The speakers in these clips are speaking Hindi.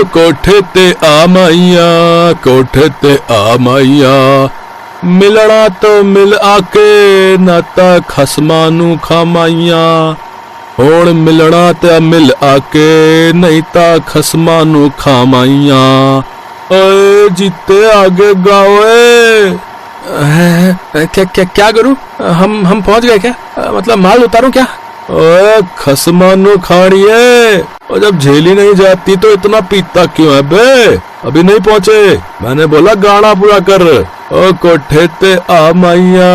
कोठे ते आ माइया, कोठे ते आ माइया, मिलना तो मिल आके नाता खसमा नू खामाइया। हुण मिलना ते मिल आके नहीं ता खसमा नू खामाइया। ओए जीते आगे गाओ। क्या करूं? हम पहुंच गए क्या? मतलब माल उतारूं क्या? ओए खसमा नू खाड़िए, और जब झेली नहीं जाती तो इतना पीता क्यों है बे? अभी नहीं पहुंचे, मैंने बोला गाना पूरा कर। ओ कोठे ते आ माइया।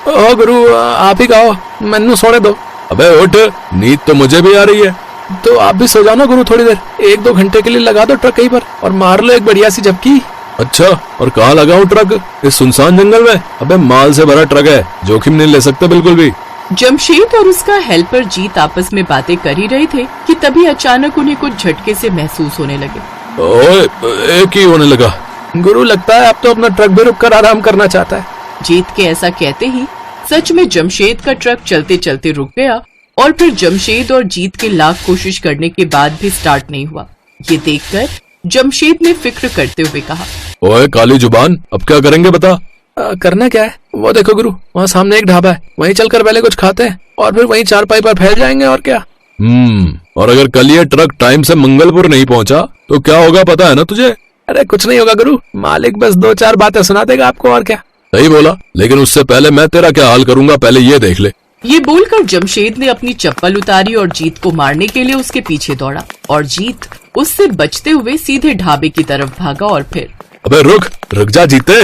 ओ गुरु आप ही गाओ, मैनू सोने दो। अबे उठ, नींद तो मुझे भी आ रही है। तो आप भी सो जाओ ना गुरु थोड़ी देर, 1-2 घंटे के लिए लगा दो ट्रक कहीं पर और मार लो एक बढ़िया सी झपकी। अच्छा, और कहाँ लगाऊं ट्रक? इस सुनसान जंगल में? अबे माल से भरा ट्रक है, जोखिम नहीं ले सकते बिल्कुल भी। जमशेद और उसका हेल्पर जीत आपस में बातें कर ही रहे थे कि तभी अचानक उन्हें कुछ झटके से महसूस होने लगे। ओए, एक ही होने लगा। गुरु लगता है अब तो अपना ट्रक भी रुक कर आराम करना चाहता है। जीत के ऐसा कहते ही सच में जमशेद का ट्रक चलते चलते रुक गया और फिर जमशेद और जीत के लाख कोशिश करने के बाद भी स्टार्ट नहीं हुआ। ये देखकर जमशेद ने फिक्र करते हुए कहा, ओए काली जुबान, अब क्या करेंगे बता? करना क्या है? वो देखो गुरु, वहाँ सामने एक ढाबा है, वहीं चलकर पहले कुछ खाते हैं और फिर वहीं चारपाई पर फैल जाएंगे और क्या। और अगर कल ये ट्रक टाइम से मंगलपुर नहीं पहुँचा तो क्या होगा पता है ना तुझे? अरे कुछ नहीं होगा गुरु, मालिक बस 2-4 बातें सुना देगा आपको और क्या। सही बोला, लेकिन उससे पहले मैं तेरा क्या हाल करूंगा पहले ये देख ले। ये बोलकर जमशेद ने अपनी चप्पल उतारी और जीत को मारने के लिए उसके पीछे दौड़ा और जीत उससे बचते हुए सीधे ढाबे की तरफ भागा और फिर। अबे रुक जा जीते।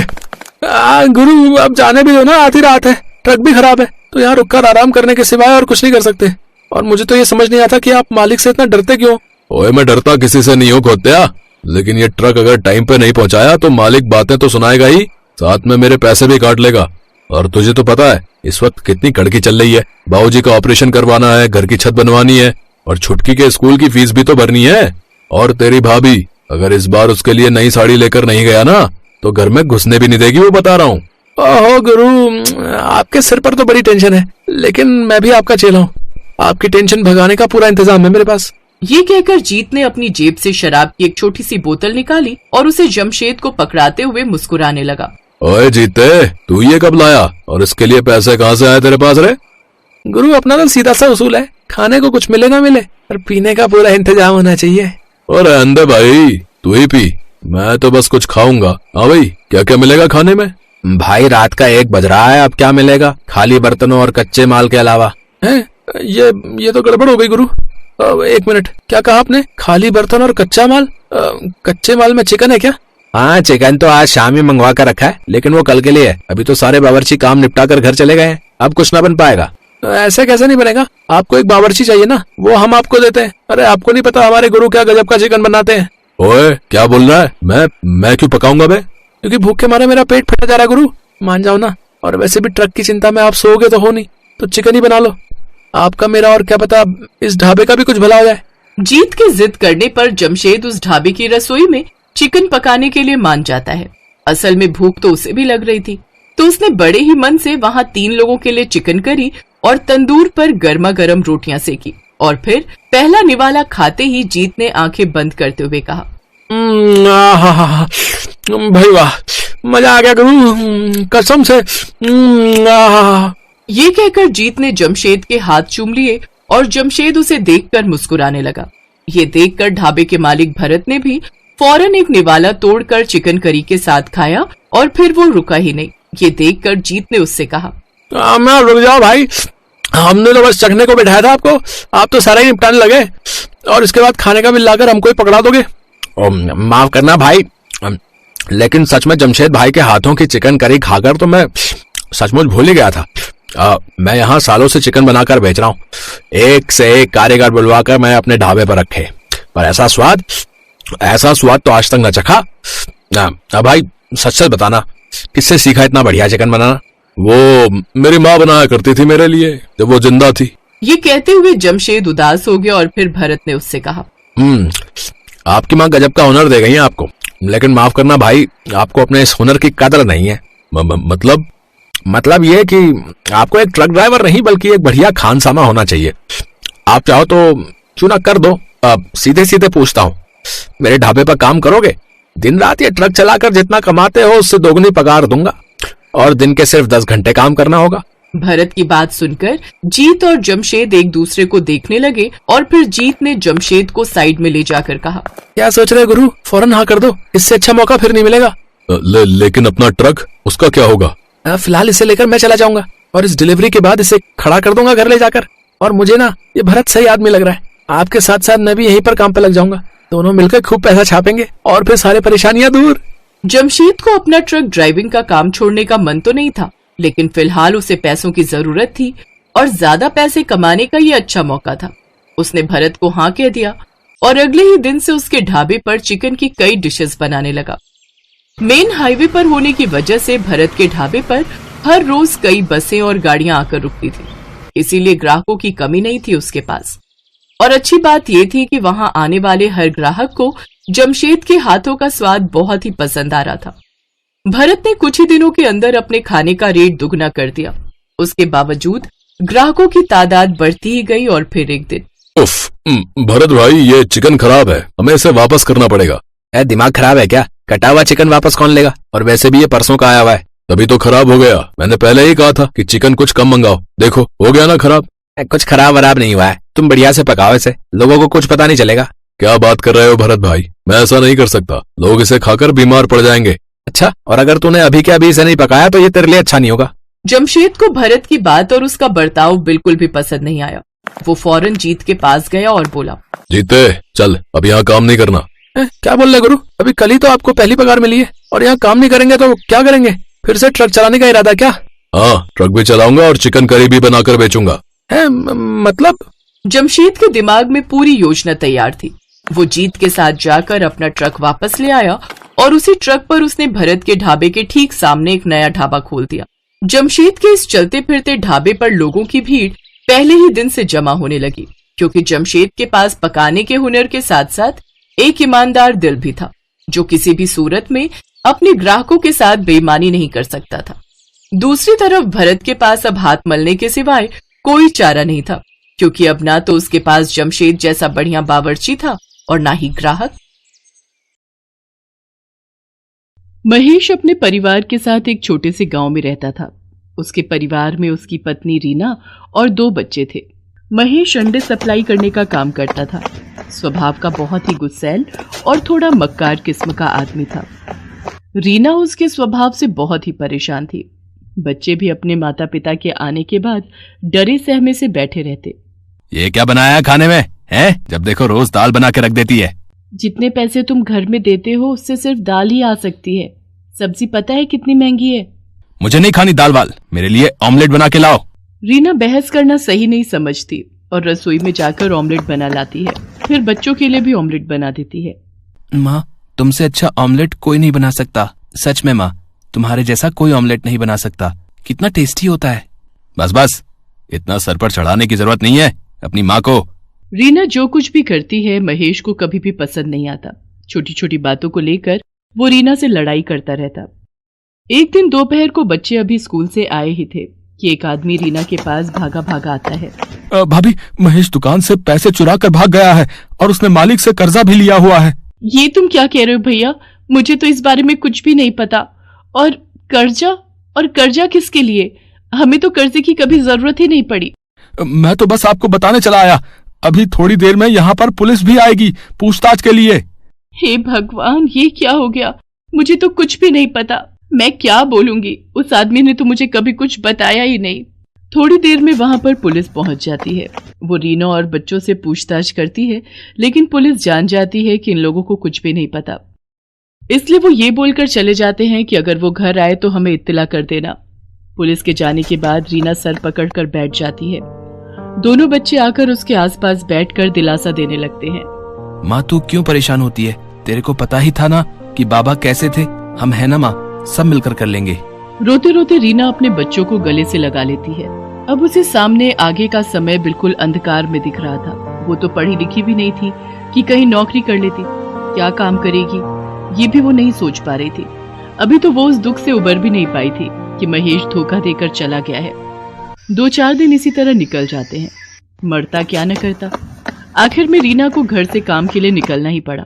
गुरु अब जाने भी दो ना, आधी रात है, ट्रक भी खराब है, तो यहाँ रुककर आराम करने के सिवाय और कुछ नहीं कर सकते। और मुझे तो ये समझ नहीं आता कि आप मालिक से इतना डरते क्यों? ओए मैं डरता किसी से नहीं हूँ खोत्या, लेकिन ये ट्रक अगर टाइम पे नहीं पहुँचाया तो मालिक बातें तो सुनाएगा ही, साथ में मेरे पैसे भी काट लेगा। और तुझे तो पता है इस वक्त कितनी कड़की चल रही है, बाबूजी का ऑपरेशन करवाना है, घर की छत बनवानी है और छुटकी के स्कूल की फीस भी तो भरनी है। और तेरी भाभी अगर इस बार उसके लिए नई साड़ी लेकर नहीं गया ना तो घर में घुसने भी नहीं देगी, वो बता रहा हूँ। ओहो गुरु, आपके सिर पर तो बड़ी टेंशन है, लेकिन मैं भी आपका चेला हूँ, आपकी टेंशन भगाने का पूरा इंतजाम है मेरे पास। ये कहकर जीत ने अपनी जेब से शराब की एक छोटी सी बोतल निकाली और उसे जमशेद को पकड़ाते हुए मुस्कुराने लगा। ओए जीते, तू ये कब लाया और इसके लिए पैसे कहाँ से आए तेरे पास रे? गुरु अपना तो सीधा सा उसूल है, खाने को कुछ मिले ना मिले पर पीने का पूरा इंतजाम होना चाहिए। और अंदर भाई तू ही पी, मैं तो बस कुछ खाऊंगा। हाँ भाई, क्या क्या मिलेगा खाने में? भाई रात का 1 बज रहा है, अब क्या मिलेगा खाली बर्तनों और कच्चे माल के अलावा? है ये तो गड़बड़ हो गई गुरु। 1 मिनट, क्या कहा आपने? खाली बर्तन और कच्चा माल? कच्चे माल में चिकन है क्या? हाँ, चिकन तो आज शाम ही मंगवा कर रखा है, लेकिन वो कल के लिए है। अभी तो सारे बावर्ची काम निपटा कर घर चले गए हैं, अब कुछ ना बन पाएगा। ऐसे कैसे नहीं बनेगा? आपको एक बावर्ची चाहिए ना, वो हम आपको देते हैं। अरे आपको नहीं पता हमारे गुरु क्या गजब का चिकन बनाते हैं। ओए क्या बोल रहा है? मैं क्यों पकाऊंगा बे? क्योंकि भूख के मारे मेरा पेट फटा जा रहा है गुरु, मान जाओ ना। और वैसे भी ट्रक की चिंता में आप सोओगे तो हो नहीं, तो चिकन ही बना लो। आपका मेरा और क्या पता इस ढाबे का भी कुछ भला हो जाए। जीत के जिद करने पर जमशेद उस ढाबे की रसोई में चिकन पकाने के लिए मान जाता है। असल में भूख तो उसे भी लग रही थी, तो उसने बड़े ही मन से वहाँ 3 लोगों के लिए चिकन करी और तंदूर पर गर्मा गर्म रोटियां सेकी। और फिर पहला निवाला खाते ही जीत ने आंखें बंद करते हुए कहा, भाई वाह, मजा आ गया गुरु, कसम से। ये कहकर जीत ने जमशेद के हाथ चूम लिए और जमशेद उसे देखकर मुस्कुराने लगा। ये देखकर ढाबे के मालिक भरत ने भी फौरन एक निवाला तोड़कर चिकन करी के साथ खाया और फिर वो रुका ही नहीं। ये देखकर जीत ने उससे कहा, मैं रुक जाओ भाई, हमने तो बस चखने को बैठाया था आपको, आप तो सारा ही निपटाने लगे और इसके बाद खाने का बिल लाकर हमको ही पकड़ा दोगे। माफ करना भाई, लेकिन सच में जमशेद भाई के हाथों की चिकन करी खाकर तो मैं सचमुच भूल ही गया था। मैं यहाँ सालों से चिकन बनाकर बेच रहा हूँ, एक से एक कारीगर बुलवाकर मैं अपने ढाबे पर रखे, पर ऐसा स्वाद तो आज तक न चखा। भाई सच सच बताना, किससे सीखा इतना बढ़िया चिकन बनाना? वो मेरी माँ बनाया करती थी मेरे लिए जब वो जिंदा थी। ये कहते हुए जमशेद उदास हो गया और फिर भरत ने उससे कहा, आपकी माँ गजब का हुनर दे गई है आपको, लेकिन माफ करना भाई, आपको अपने इस हुनर की कदर नहीं है। मतलब ये कि आपको एक ट्रक ड्राइवर नहीं बल्कि एक बढ़िया खानसामा होना चाहिए। आप चाहो तो चुना कर दो। सीधे सीधे पूछता हूँ, मेरे ढाबे पर काम करोगे? दिन रात ये ट्रक चलाकर जितना कमाते हो उससे दोगुनी पगार दूंगा और दिन के सिर्फ 10 घंटे काम करना होगा। भरत की बात सुनकर जीत और जमशेद एक दूसरे को देखने लगे और फिर जीत ने जमशेद को साइड में ले जाकर कहा, क्या सोच रहे गुरु? फौरन हाँ कर दो, इससे अच्छा मौका फिर नहीं मिलेगा। लेकिन अपना ट्रक, उसका क्या होगा? फिलहाल इसे लेकर मैं चला जाऊंगा और इस डिलीवरी के बाद इसे खड़ा कर दूंगा घर ले जाकर। और मुझे ना ये भरत सही आदमी लग रहा है। आपके साथ साथ मैं भी यहीं पर काम पे लग जाऊंगा। दोनों मिलकर खूब पैसा छापेंगे और फिर सारे परेशानियां दूर। जमशेद को अपना ट्रक ड्राइविंग का काम छोड़ने का मन तो नहीं था, लेकिन फिलहाल उसे पैसों की जरूरत थी और ज्यादा पैसे कमाने का ये अच्छा मौका था। उसने भरत को हाँ कह दिया और अगले ही दिन से उसके ढाबे पर चिकन की कई डिशेस बनाने लगा। मेन हाईवे पर होने की वजह से भरत के ढाबे पर हर रोज कई बसें और गाड़ियां आकर रुकती थी, इसीलिए ग्राहकों की कमी नहीं थी उसके पास। और अच्छी बात यह थी कि वहां आने वाले हर ग्राहक को जमशेद के हाथों का स्वाद बहुत ही पसंद आ रहा था। भरत ने कुछ ही दिनों के अंदर अपने खाने का रेट दुगना कर दिया। उसके बावजूद ग्राहकों की तादाद बढ़ती ही गई और फिर एक दिन, उफ, भरत भाई ये चिकन खराब है, हमें इसे वापस करना पड़ेगा। दिमाग खराब है क्या? कटा हुआ चिकन वापस कौन लेगा? और वैसे भी ये परसों का आया हुआ है। तभी तो खराब हो गया। मैंने पहले ही कहा था कि चिकन कुछ कम मंगाओ, देखो हो गया ना खराब। कुछ खराब वराब नहीं हुआ है, तुम बढ़िया से पकाओ इसे, लोगों को कुछ पता नहीं चलेगा। क्या बात कर रहे हो भरत भाई, मैं ऐसा नहीं कर सकता, लोग इसे खाकर बीमार पड़ जाएंगे। अच्छा, और अगर तूने अभी के अभी इसे नहीं पकाया तो ये तेरे लिए अच्छा नहीं होगा। जमशेद को भरत की बात और उसका बर्ताव बिल्कुल भी पसंद नहीं आया। वो फौरन जीत के पास गया और बोला, जीते चल, अब यहाँ काम नहीं करना। क्या बोल रहे गुरु? अभी कल ही तो आपको पहली पगार मिली है और यहाँ काम नहीं करेंगे तो क्या करेंगे? फिर से ट्रक चलाने का इरादा क्या? हाँ, ट्रक भी चलाऊंगा और चिकन करी भी बनाकर बेचूंगा। मतलब? जमशेद के दिमाग में पूरी योजना तैयार थी। वो जीत के साथ जाकर अपना ट्रक वापस ले आया और उसी ट्रक पर उसने भरत के ढाबे के ठीक सामने एक नया ढाबा खोल दिया। जमशेद के इस चलते फिरते ढाबे पर लोगों की भीड़ पहले ही दिन से जमा होने लगी, क्योंकि जमशेद के पास पकाने के हुनर के साथ साथ एक ईमानदार दिल भी था, जो किसी भी सूरत में अपने ग्राहकों के साथ बेईमानी नहीं कर सकता था। दूसरी तरफ भरत के पास अब हाथ मलने के सिवाय कोई चारा नहीं था, क्योंकि अब ना तो उसके पास जमशेद जैसा बढ़िया बावर्ची था और ना ही ग्राहक। महेश अपने परिवार के साथ एक छोटे से गांव में रहता था। उसके परिवार में उसकी पत्नी रीना और 2 बच्चे थे। महेश अंडे सप्लाई करने का काम करता था। स्वभाव का बहुत ही गुस्सैल और थोड़ा मक्कार किस्म का आदमी था। रीना उसके स्वभाव से बहुत ही परेशान थी। बच्चे भी अपने माता पिता के आने के बाद डरे सहमे से बैठे रहते। ये क्या बनाया है खाने में है? जब देखो रोज दाल बना के रख देती है। जितने पैसे तुम घर में देते हो उससे सिर्फ दाल ही आ सकती है। सब्जी पता है कितनी महंगी है? मुझे नहीं खानी दाल वाल, मेरे लिए ऑमलेट बना के लाओ। रीना बहस करना सही नहीं समझती और रसोई में जाकर ऑमलेट बना लाती है। फिर बच्चों के लिए भी ऑमलेट बना देती है। माँ, तुमसे अच्छा ऑमलेट कोई नहीं बना सकता। सच में माँ, तुम्हारे जैसा कोई ऑमलेट नहीं बना सकता। कितना टेस्टी होता है। बस बस, इतना सर पर चढ़ाने की जरूरत नहीं है अपनी माँ को। रीना जो कुछ भी करती है महेश को कभी भी पसंद नहीं आता। छोटी छोटी बातों को लेकर वो रीना से लड़ाई करता रहता। एक दिन दोपहर को बच्चे अभी स्कूल से आए ही थे कि एक आदमी रीना के पास भागा भागा आता है। भाभी, महेश दुकान से पैसे चुरा कर भाग गया है और उसने मालिक से कर्जा भी लिया हुआ है। ये तुम क्या कह रहे हो भैया? मुझे तो इस बारे में कुछ भी नहीं पता। और कर्जा किसके लिए? हमें तो कर्जे की कभी जरूरत ही नहीं पड़ी। मैं तो बस आपको बताने चला आया। अभी थोड़ी देर में यहाँ पर पुलिस भी आएगी पूछताछ के लिए। हे भगवान, ये क्या हो गया? मुझे तो कुछ भी नहीं पता। मैं क्या बोलूंगी? उस आदमी ने तो मुझे कभी कुछ बताया ही नहीं। थोड़ी देर में वहां पर पुलिस पहुंच जाती है। वो रीना और बच्चों से पूछताछ करती है, लेकिन पुलिस जान जाती है कि इन लोगों को कुछ भी नहीं पता। इसलिए वो ये बोलकर चले जाते हैं कि अगर वो घर आए तो हमें इत्तला कर देना। पुलिस के जाने के बाद रीना सर पकड़कर बैठ जाती है। दोनों बच्चे आकर उसके आसपास बैठकर दिलासा देने लगते हैं। माँ, तू क्यों परेशान होती है? तेरे को पता ही था ना कि बाबा कैसे थे। हम है ना माँ, सब मिलकर कर लेंगे। रोते रोते रीना अपने बच्चों को गले से लगा लेती है। अब उसे सामने आगे का समय बिल्कुल अंधकार में दिख रहा था। वो तो पढ़ी लिखी भी नहीं थी कि कहीं नौकरी कर लेती। क्या काम करेगी ये भी वो नहीं सोच पा रही थी। अभी तो वो उस दुख से उबर भी नहीं पाई थी कि महेश धोखा देकर चला गया है। 2-4 दिन इसी तरह निकल जाते हैं। मरता क्या न करता। आखिर में रीना को घर से काम के लिए निकलना ही पड़ा।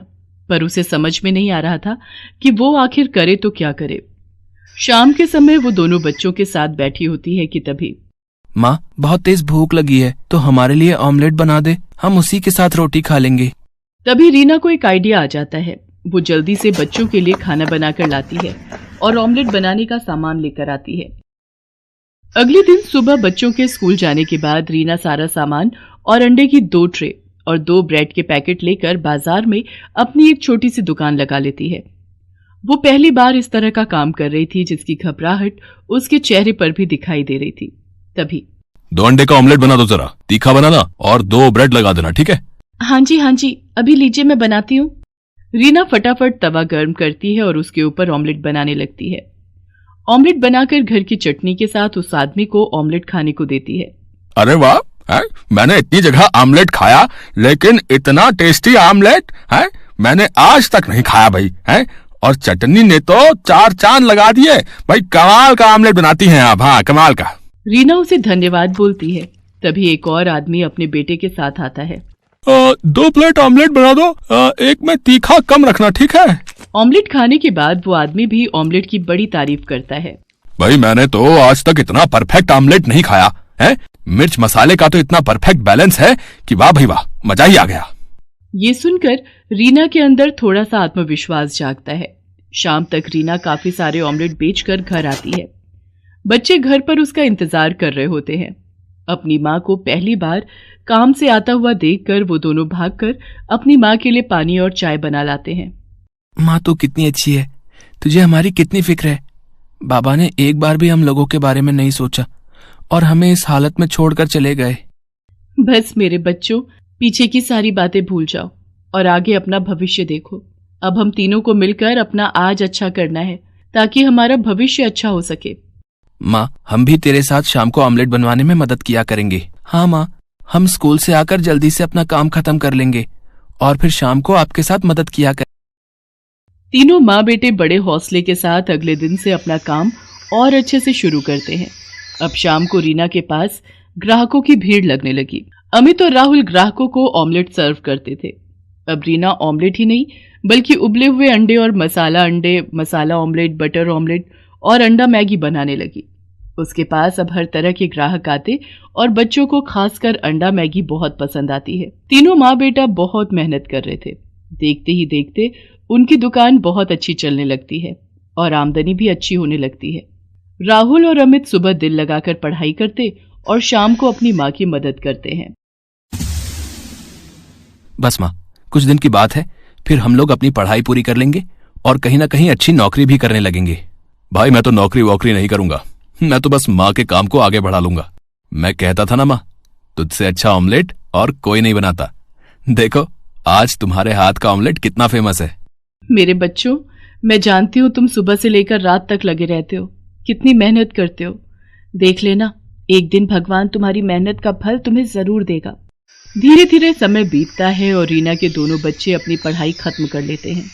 पर उसे समझ में नहीं आ रहा था कि वो आखिर करे तो क्या करे। शाम के समय वो दोनों बच्चों के साथ बैठी होती है कि तभी माँ, बहुत तेज भूख लगी है, तो हमारे लिए ऑमलेट बना दे, हम उसी के साथ रोटी खा लेंगे। तभी रीना को एक आइडिया आ जाता है। वो जल्दी से बच्चों के लिए खाना बनाकर लाती है और ऑमलेट बनाने का सामान लेकर आती है। अगले दिन सुबह बच्चों के स्कूल जाने के बाद रीना सारा सामान और अंडे की 2 ट्रे और 2 ब्रेड के पैकेट लेकर बाजार में अपनी एक छोटी सी दुकान लगा लेती है। वो पहली बार इस तरह का काम कर रही थी जिसकी घबराहट उसके चेहरे पर भी दिखाई दे रही थी। तभी 2 अंडे का ऑमलेट बना दो, जरा तीखा बनाना और 2 ब्रेड लगा देना, ठीक है? हाँ जी, अभी लीजिए, मैं बनाती हूँ। रीना फटाफट तवा गर्म करती है और उसके ऊपर ऑमलेट बनाने लगती है। ऑमलेट बनाकर घर की चटनी के साथ उस आदमी को ऑमलेट खाने को देती है। अरे वाह, मैंने इतनी जगह ऑमलेट खाया, लेकिन इतना टेस्टी ऑमलेट है मैंने आज तक नहीं खाया भाई, है? और चटनी ने तो 4 चांद लगा दिए भाई। कमाल का ऑमलेट बनाती हैं आप। हाँ, कमाल का। रीना उसे धन्यवाद बोलती है। तभी एक और आदमी अपने बेटे के साथ आता है। 2 प्लेट ऑमलेट बना दो, एक में तीखा कम रखना, ठीक है? ऑमलेट खाने के बाद वो आदमी भी ऑमलेट की बड़ी तारीफ करता है। भाई मैंने तो आज तक इतना परफेक्ट ऑमलेट नहीं खाया है। मिर्च मसाले का तो इतना परफेक्ट बैलेंस है कि वाह भाई वाह, मजा ही आ गया। ये सुनकर रीना के अंदर थोड़ा सा आत्मविश्वास जागता है। शाम तक रीना काफी सारे ऑमलेट बेचकर घर आती है। बच्चे घर पर उसका इंतजार कर रहे होते हैं। अपनी माँ को पहली बार काम से आता हुआ देखकर वो दोनों भागकर अपनी माँ के लिए पानी और चाय बना लाते हैं। माँ तो कितनी अच्छी है, तुझे हमारी कितनी फिक्र है। बाबा ने एक बार भी हम लोगों के बारे में नहीं सोचा और हमें इस हालत में छोड़कर चले गए। बस मेरे बच्चों, पीछे की सारी बातें भूल जाओ और आगे अपना भविष्य देखो। अब हम तीनों को मिलकर अपना आज अच्छा करना है ताकि हमारा भविष्य अच्छा हो सके। माँ, हम भी तेरे साथ शाम को ऑमलेट बनवाने में मदद किया करेंगे। हाँ माँ, हम स्कूल से आकर जल्दी से अपना काम खत्म कर लेंगे और फिर शाम को आपके साथ मदद किया कर। तीनों माँ बेटे बड़े हौसले के साथ अगले दिन से अपना काम और अच्छे से शुरू करते हैं। अब शाम को रीना के पास ग्राहकों की भीड़ लगने लगी। अमित और राहुल ग्राहकों को ऑमलेट सर्व करते थे। अब रीना ऑमलेट ही नहीं बल्कि उबले हुए अंडे और मसाला अंडे, मसाला ऑमलेट, बटर ऑमलेट और अंडा मैगी बनाने लगी। उसके पास अब हर तरह के ग्राहक आते और बच्चों को खासकर अंडा मैगी बहुत पसंद आती है। तीनों माँ बेटा बहुत मेहनत कर रहे थे। देखते ही देखते उनकी दुकान बहुत अच्छी चलने लगती है और आमदनी भी अच्छी होने लगती है। राहुल और अमित सुबह दिल लगाकर पढ़ाई करते और शाम को अपनी माँ की मदद करते हैं। बस माँ, कुछ दिन की बात है, फिर हम लोग अपनी पढ़ाई पूरी कर लेंगे और कहीं ना कहीं अच्छी नौकरी भी करने लगेंगे। भाई मैं तो नौकरी वोकरी नहीं करूंगा, मैं तो बस माँ के काम को आगे बढ़ा लूंगा। मैं कहता था ना माँ, तुझसे अच्छा ऑमलेट और कोई नहीं बनाता। देखो आज तुम्हारे हाथ का ऑमलेट कितना फेमस है। मेरे बच्चों, मैं जानती हूँ तुम सुबह से लेकर रात तक लगे रहते हो, कितनी मेहनत करते हो। देख लेना, एक दिन भगवान तुम्हारी मेहनत का फल तुम्हें जरूर देगा। धीरे धीरे समय बीतता है और रीना के दोनों बच्चे अपनी पढ़ाई खत्म कर लेते हैं।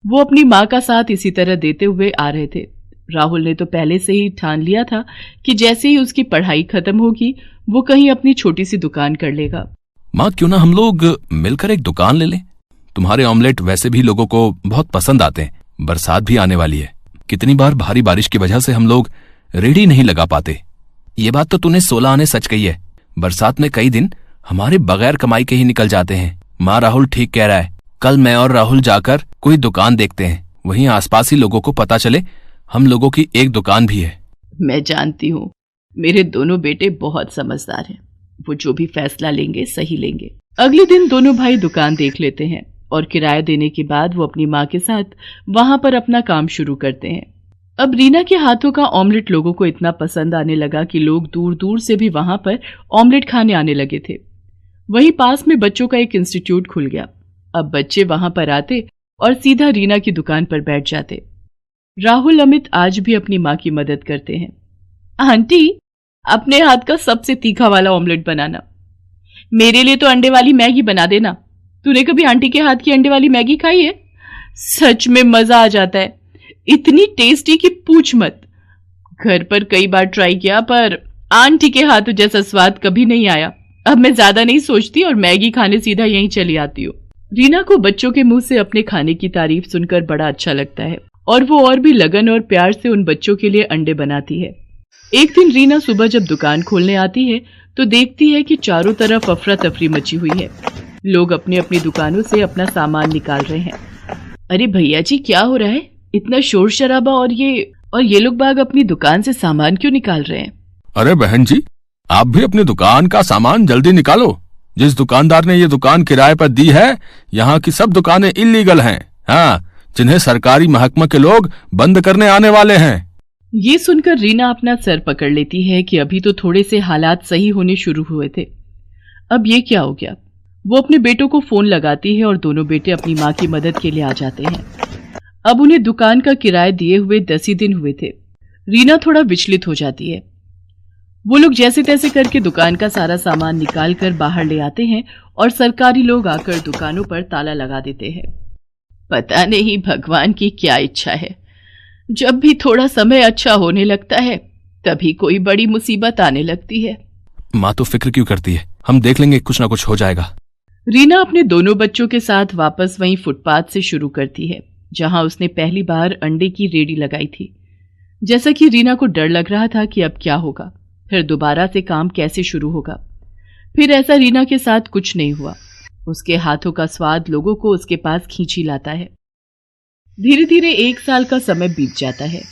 वो अपनी माँ का साथ इसी तरह देते हुए आ रहे थे। राहुल ने तो पहले से ही ठान लिया था कि जैसे ही उसकी पढ़ाई खत्म होगी वो कहीं अपनी छोटी सी दुकान कर लेगा। माँ, क्यों ना हम लोग मिलकर एक दुकान ले लें? तुम्हारे ऑमलेट वैसे भी लोगों को बहुत पसंद आते हैं। बरसात भी आने वाली है, कितनी बार भारी बारिश की वजह से हम लोग रेडी नहीं लगा पाते। ये बात तो तूने 16 आने सच कही है। बरसात में कई दिन हमारे बगैर कमाई के ही निकल जाते हैं। माँ, राहुल ठीक कह रहा है। कल मैं और राहुल जाकर कोई दुकान देखते हैं, वहीं आसपास ही लोगों को पता चले हम लोगों की एक दुकान भी है। मैं जानती हूँ मेरे दोनों बेटे बहुत समझदार हैं। वो जो भी फैसला लेंगे सही लेंगे। अगले दिन दोनों भाई दुकान देख लेते हैं और किराया देने के बाद वो अपनी माँ के साथ वहां पर अपना काम शुरू करते हैं। अब रीना के हाथों का ऑमलेट लोगों को इतना पसंद आने लगा कि लोग दूर दूर से भी वहां पर ऑमलेट खाने आने लगे थे। वहीं पास में बच्चों का एक इंस्टीट्यूट खुल गया। अब बच्चे वहां पर आते और सीधा रीना की दुकान पर बैठ जाते। राहुल अमित आज भी अपनी माँ की मदद करते हैं। आंटी, अपने हाथ का सबसे तीखा वाला ऑमलेट बनाना। मेरे लिए तो अंडे वाली मैगी बना देना। तूने कभी आंटी के हाथ की अंडे वाली मैगी खाई है? सच में मजा आ जाता है, इतनी टेस्टी कि पूछ मत। घर पर कई बार ट्राई किया पर आंटी के हाथों जैसा स्वाद कभी नहीं आया। अब मैं ज्यादा नहीं सोचती और मैगी खाने सीधा यहीं चली आती हूँ। रीना को बच्चों के मुंह से अपने खाने की तारीफ सुनकर बड़ा अच्छा लगता है और वो और भी लगन और प्यार से उन बच्चों के लिए अंडे बनाती है। एक दिन रीना सुबह जब दुकान खोलने आती है तो देखती है कि चारों तरफ अफरा तफरी मची हुई है। लोग अपनी अपनी दुकानों से अपना सामान निकाल रहे हैं। अरे भैया जी, क्या हो रहा है? इतना शोर शराबा और ये लोग बाग अपनी दुकान से सामान क्यों निकाल रहे हैं? अरे बहन जी, आप भी अपनी दुकान का सामान जल्दी निकालो। जिस दुकानदार ने ये दुकान किराए पर दी है, यहाँ की सब दुकानें इल्लीगल हैं। हाँ, जिन्हें सरकारी महकमा के लोग बंद करने आने वाले हैं। ये सुनकर रीना अपना सर पकड़ लेती है कि अभी तो थोड़े से हालात सही होने शुरू हुए थे, अब ये क्या हो गया। वो अपने बेटों को फोन लगाती है और दोनों बेटे अपनी माँ की मदद के लिए आ जाते हैं। अब उन्हें दुकान का किराया दिए हुए 10 ही दिन हुए थे। रीना थोड़ा विचलित हो जाती है। वो लोग जैसे तैसे करके दुकान का सारा सामान निकाल कर बाहर ले आते हैं और सरकारी लोग आकर दुकानों पर ताला लगा देते हैं। पता नहीं भगवान की क्या इच्छा है, जब भी थोड़ा समय अच्छा होने लगता है तभी कोई बड़ी मुसीबत आने लगती है। माँ तो फिक्र क्यों करती है, हम देख लेंगे, कुछ ना कुछ हो जाएगा। रीना अपने दोनों बच्चों के साथ वापस वहीं फुटपाथ से शुरू करती है जहां उसने पहली बार अंडे की रेडी लगाई थी। जैसा कि रीना को डर लग रहा था कि अब क्या होगा, फिर दोबारा से काम कैसे शुरू होगा। फिर ऐसा रीना के साथ कुछ नहीं हुआ। उसके हाथों का स्वाद लोगों को उसके पास खींच ही लाता है। धीरे धीरे 1 साल का समय बीत जाता है।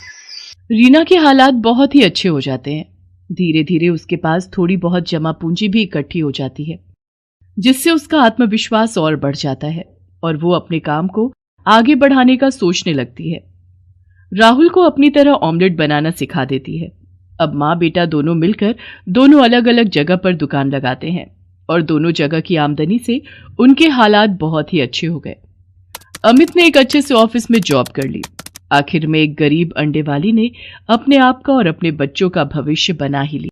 रीना के हालात बहुत ही अच्छे हो जाते हैं। धीरे धीरे उसके पास थोड़ी बहुत जमा पूंजी भी इकट्ठी हो जाती है, जिससे उसका आत्मविश्वास और बढ़ जाता है और वो अपने काम को आगे बढ़ाने का सोचने लगती है। राहुल को अपनी तरह ऑमलेट बनाना सिखा देती है। अब माँ बेटा दोनों मिलकर दोनों अलग अलग जगह पर दुकान लगाते हैं और दोनों जगह की आमदनी से उनके हालात बहुत ही अच्छे हो गए। अमित ने एक अच्छे से ऑफिस में जॉब कर ली। आखिर में एक गरीब अंडे वाली ने अपने आप का और अपने बच्चों का भविष्य बना ही लिया।